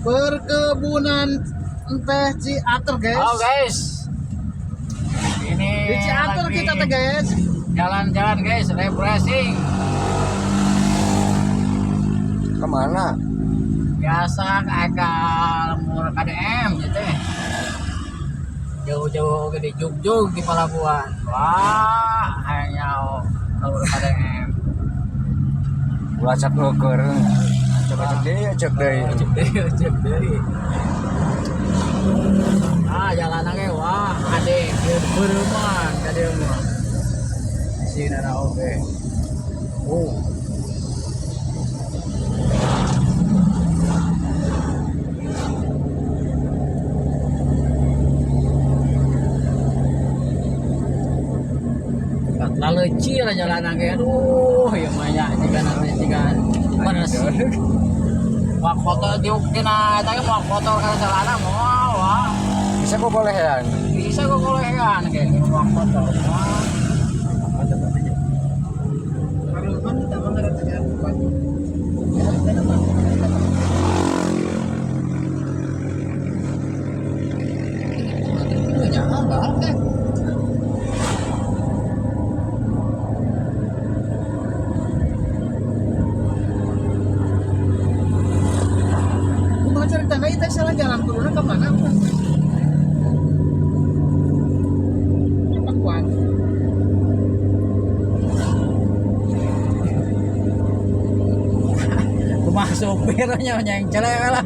perkebunan teh Ciater guys. Oh guys, ini Di Ciater lagi kita teh guys. jalan-jalan guys, refreshing. Kemana? Biasa kayak lemur KDM gitu. Jauh-jauh di Jugjug di Palabuhan. Wah, hanya lemur KDM. Ulah cek nuker. Cek deui. Cek deui. Ah, jalan ge wah, ade beureuman ka dieu mah. Sina oke. Oh. Lalu cil jalan ge aduh ya maya jiga nanti jiga panas. Wak foto diukina eta ge mau foto ka jalan moal wah. Bisa kok bolehan. Bisa kok golehan ge wak foto. Wah. Paruman kita mengerti bukan. Ya, apa? Cerita nggak kita salah jalan turunnya ke mana? Pakuan. Kumaha sopirnya yang celek lah.